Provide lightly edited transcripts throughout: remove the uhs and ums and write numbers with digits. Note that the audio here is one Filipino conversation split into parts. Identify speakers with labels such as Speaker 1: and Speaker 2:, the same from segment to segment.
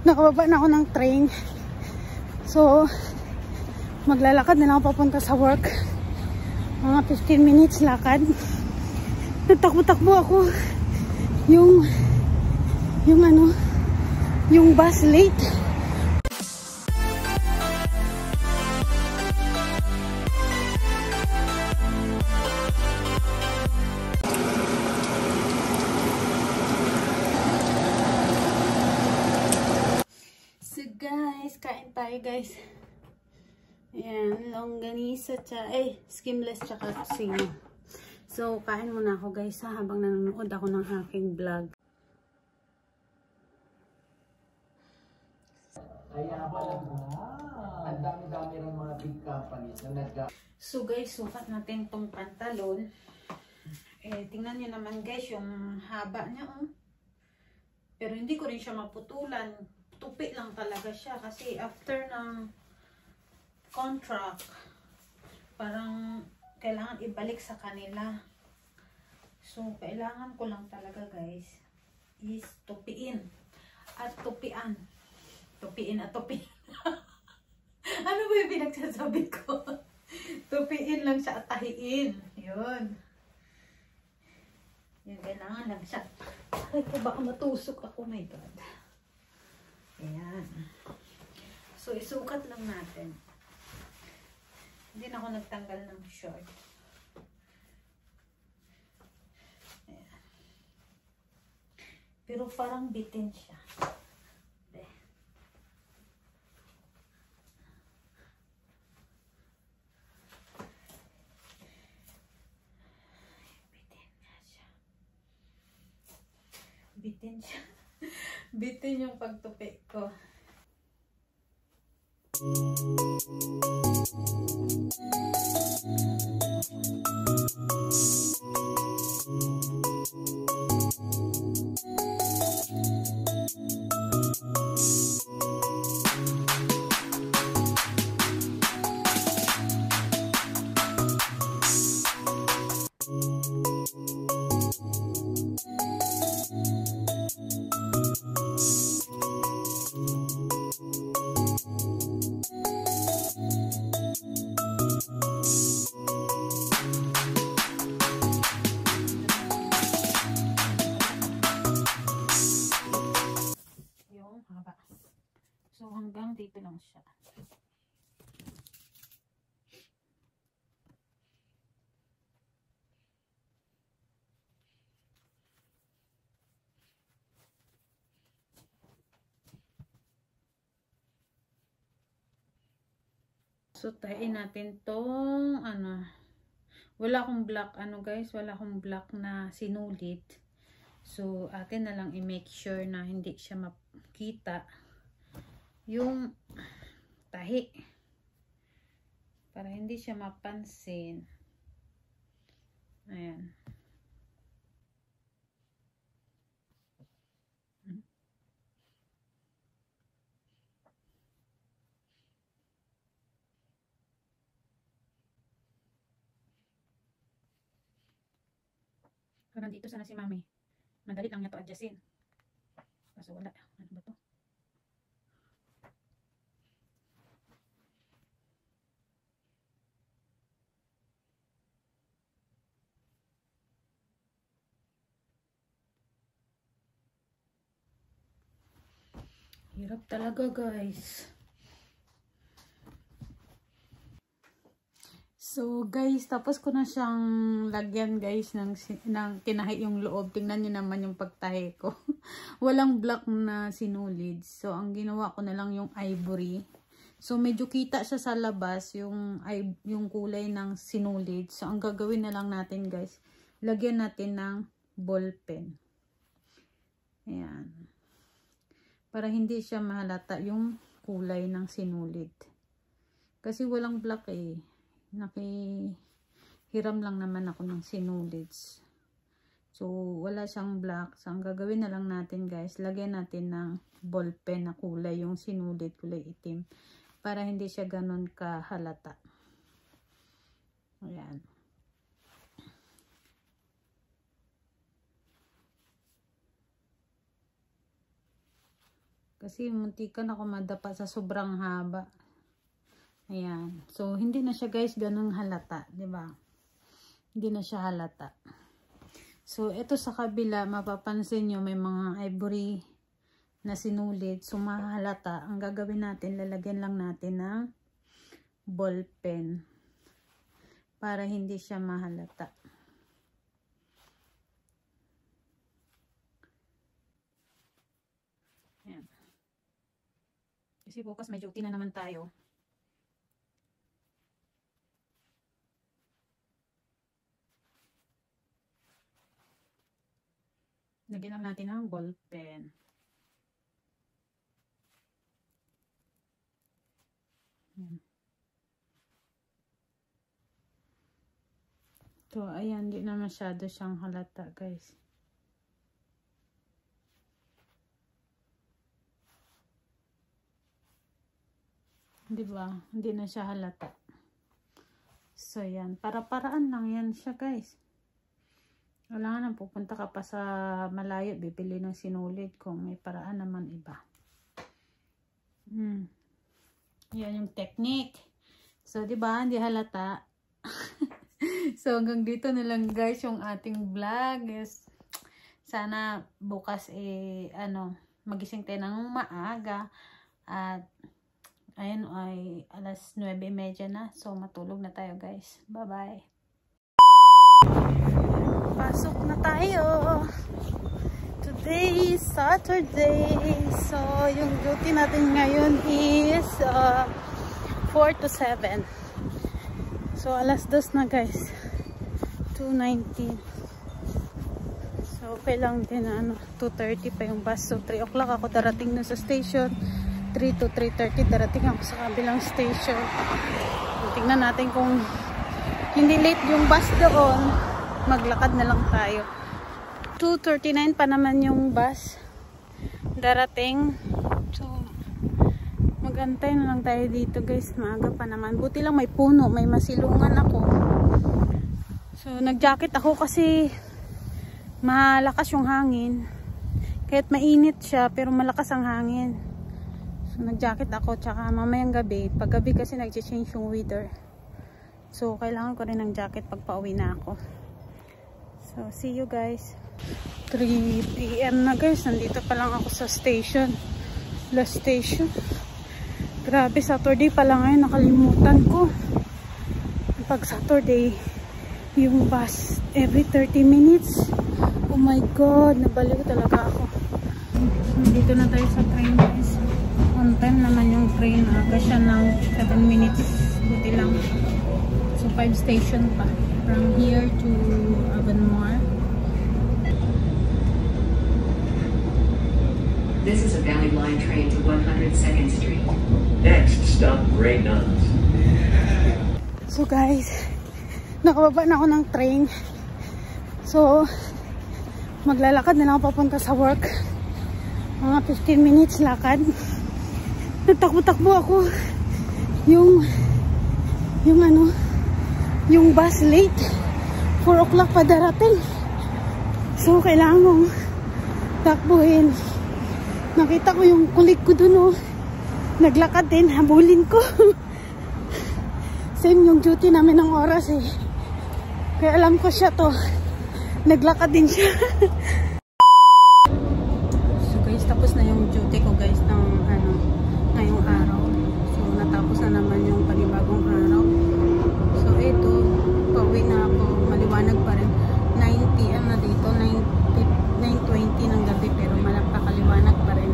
Speaker 1: Nakababa na ako ng train. So, maglalakad na lang ako papunta sa work. Mga 15 minutes lakad. Natakbo-takbo ako. Yung bus late. So guys, kain tayo guys. Ayan, longganisa skimless tsaka kusino. So, kain muna ako guys habang nanonood ako ng aking vlog.
Speaker 2: Kaya pala ang dami-dami ng mga big companies na
Speaker 1: So guys, sukat natin tong pantalon. Tingnan nyo naman guys yung haba niya. Pero hindi ko rin siya maputulan. Tupi lang talaga siya kasi after ng contract, parang kailangan ibalik sa kanila. So, kailangan ko lang talaga guys is tupiin at tupian. Tupiin at tupiin. Ano ba yung pinagsasabi ko? Tupiin lang siya at tahiin. Yun. Yun, kailangan lang siya. Ay, baka matusok ako. My God. Ayan. So, isukat lang natin. Hindi na ako nagtanggal ng short. Ayan. Pero parang bitin siya. Bitin siya. Bitin yung pagtupi ko. So, hanggang dito lang siya. So, tayin natin tong, wala akong black, guys, wala akong black na sinulit. So, atin na lang i-make sure na hindi siya makita yung tahi para hindi siya mapansin. Ayan. Parang dito sana si mami. Madali lang niya to adjustin. Kaso wala. Ano ba to? Hirap talaga guys. So guys, tapos ko na siyang lagyan guys ng tinahi yung loob. Tingnan niyo naman yung pagtahi ko. Walang black na sinulid. So ang ginawa ko na lang yung ivory. So medyo kita siya sa labas yung kulay ng sinulid. So ang gagawin na lang natin guys, lagyan natin ng ball pen. Ayan. Para hindi siya mahalata yung kulay ng sinulid. Kasi walang black Nakihiram lang naman ako ng sinulids. So, wala siyang black. So, ang gagawin na lang natin guys, lagyan natin ng ball pen na kulay, yung sinulid, kulay itim. Para hindi siya ganun kahalata. Ayan. Kasi muntikan ako madapa sa sobrang haba. Ayan. So, hindi na siya guys ganun halata. Diba? Hindi na siya halata. So, ito sa kabila, mapapansin nyo may mga ivory na sinulid. So, mahalata. Ang gagawin natin, lalagyan lang natin ng ball pen. Para hindi siya mahalata. Ayan. Kasi bukas may duty na naman tayo. Lagyan lang natin ng ball pen. Ayan. So, ayan, di na masyado siyang halata guys. Diba? Hindi na siya halata. So, yan. Para-paraan lang yan siya, guys. Wala nga pupunta ka pa sa malayo, bibili ng sinulid kung may paraan naman iba. Yan yung technique. So, diba? Hindi halata. So, hanggang dito na lang, guys, yung ating vlog. Yes. Sana bukas, magising tayo ng maaga. At, ayun ay alas 9:30 na. So matulog na tayo guys. Bye bye. Pasok na tayo. Today is Saturday. So yung duty natin ngayon is 4 to 7. So alas 2 na guys. 2:19. So okay lang din na 2:30 pa yung bus. So 3 o'clock ako darating na sa station. 3 to 3:30 darating ako sa kabilang station. Tingnan natin kung hindi late yung bus doon, maglakad na lang tayo. 2:39 pa naman yung bus darating. So magantay na lang tayo dito guys, maaga pa naman. Buti lang may puno, may masilungan ako. So nag-jacket ako kasi malakas yung hangin. Kahit mainit siya pero malakas ang hangin. So, nag-jacket ako, tsaka mamayang gabi. Pag gabi kasi nag-change yung weather. So, kailangan ko rin ng jacket pag pauwi na ako. So, see you guys. 3 PM na guys. Nandito pa lang ako sa station. Last station. Grabe, Saturday pa lang ngayon. Nakalimutan ko. Pag Saturday, yung bus every 30 minutes. Oh my God, nabaliw talaga ako. Nandito na tayo sa train guys. On time naman yung train. Aga siya ng 7 minutes. Buti lang. So 5 station pa. From here to Avonmore.
Speaker 3: This is a Valley Line train to 102nd Street.
Speaker 4: Next stop, Grey Nuns.
Speaker 1: So guys, nakababa na ako ng train. So maglalakad na lang ako papunta sa work. Mga 15 minutes lakad. Nagtakbo-takbo ako. Yung bus late. 4 o'clock pa darating. So kailangan mong takbuhin. Nakita ko yung kulig ko dun, oh. Naglakad din, habulin ko. Same yung duty namin ng oras eh. Kaya alam ko siya to. Naglakad din siya. So guys, tapos na yung duty ko guys ng ngayong araw. So natapos na naman yung panibagong araw. So ito, pauwi na ako. Maliwanag pa rin. 9 PM na dito. 9:20 ng gabi pero malapakaliwanag pa rin.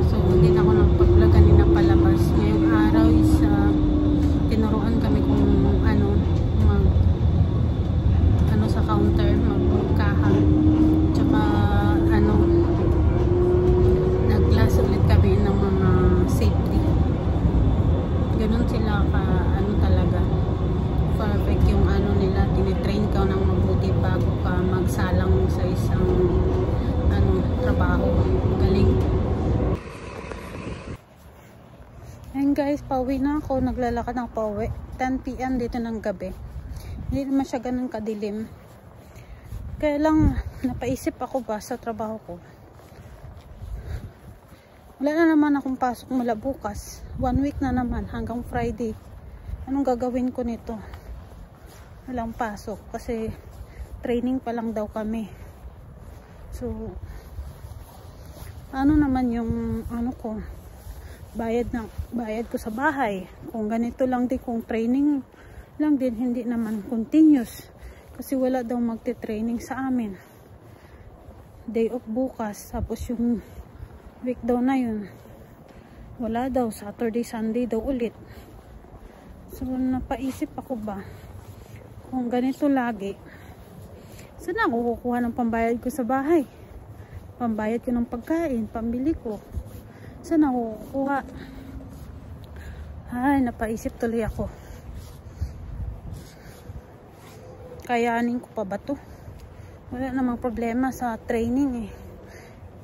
Speaker 1: So hindi na ako nagpag-vlog kanina palabas. Ngayong araw is tinuruan kami kung sa counter magkaha. Tsaka nag-class ulit kami ng mga safety. Ganun sila ka talaga perfect yung nila, tinitrain ka ng mabuti bago ka magsalang sa isang trabaho. Galing. And guys, pauwi na ako. Naglalakad ng pauwi. 10 PM dito ng gabi. Hindi naman siya ganun kadilim. Kaya lang napaisip ako ba sa trabaho ko. Wala na naman akong pasok mula bukas. 1 week na naman hanggang Friday. Anong gagawin ko nito? Walang pasok kasi training pa lang daw kami. So, ano naman yung ano ko? Bayad ko sa bahay. Kung ganito lang din, kung training lang din, hindi naman continuous. Kasi wala daw magte-training sa amin. Day off bukas. Tapos yung week daw na yun, wala daw. Saturday, Sunday daw ulit. So, napaisip ako ba, kung ganito lagi, saan ako kukuha ng pambayad ko sa bahay? Pambayad ko ng pagkain, pambili ko. Saan ako kukuha? Ay, napaisip tuloy ako. Kayanin ko pa ba to? Wala namang problema sa training eh.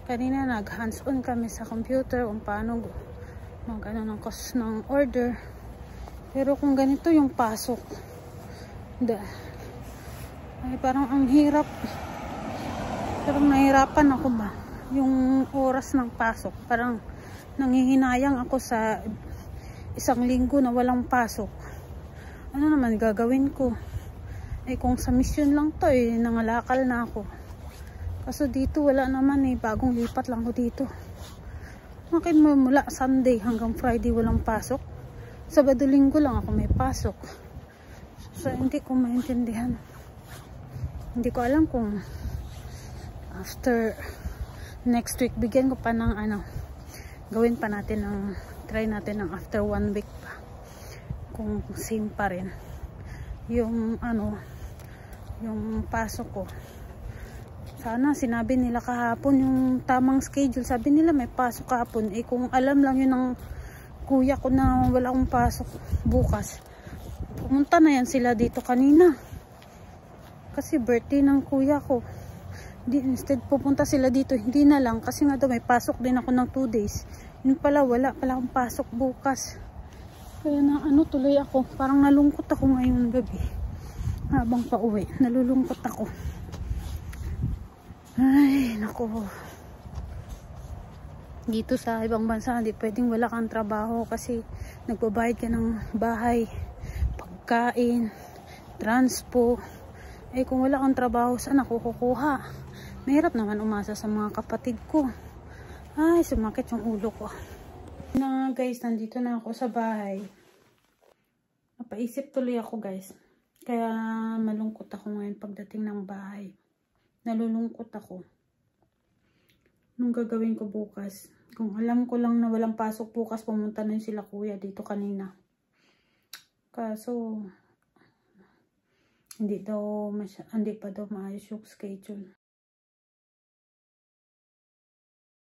Speaker 1: Kanina nag hands-on kami sa computer kung paano mag-ano ng order. Pero kung ganito yung pasok, ay parang ang hirap. Parang nahirapan ako ba? Yung oras ng pasok, parang nanghihinayang ako sa 1 linggo na walang pasok. Ano naman gagawin ko? Eh kung sa mission lang to eh, nangalakal na ako. Kaso dito wala naman eh, bagong lipat lang ko dito. Bakit mula Sunday hanggang Friday walang pasok? Sabado Linggo lang ako may pasok. So hindi ko maintindihan. Hindi ko alam kung after next week bigyan ko pa ng ano, gawin pa natin ng try natin ng after 1 week pa. Kung same pa rin yung ano, yung pasok ko. Sana sinabi nila kahapon yung tamang schedule. Sabi nila may pasok kahapon. Eh kung alam lang yun ng kuya ko na wala akong pasok bukas, pumunta na yan sila dito kanina. Kasi birthday ng kuya ko. Instead pupunta sila dito, hindi na lang. Kasi nga daw may pasok din ako ng 2 days. Yun pala, wala pala akong pasok bukas. Kaya na ano tuloy ako. Parang nalungkot ako ngayon gabi. Habang pauwi, nalulungkot ako. Ay, nako. Dito sa ibang bansa, hindi pwedeng wala kang trabaho kasi nagbabayad ka ng bahay, pagkain, transpo. Eh kung wala kang trabaho, saan ako kukuha? Mahirap naman umasa sa mga kapatid ko. Ay, sumakit yung ulo ko. Na guys, nandito na ako sa bahay. Napaisip tuloy ako guys. Kaya malungkot ako ngayon pagdating ng bahay. Nalulungkot ako. Anong gagawin ko bukas? Kung alam ko lang na walang pasok bukas, pumunta na sila kuya dito kanina. Kaso, hindi pa daw maayos yung schedule.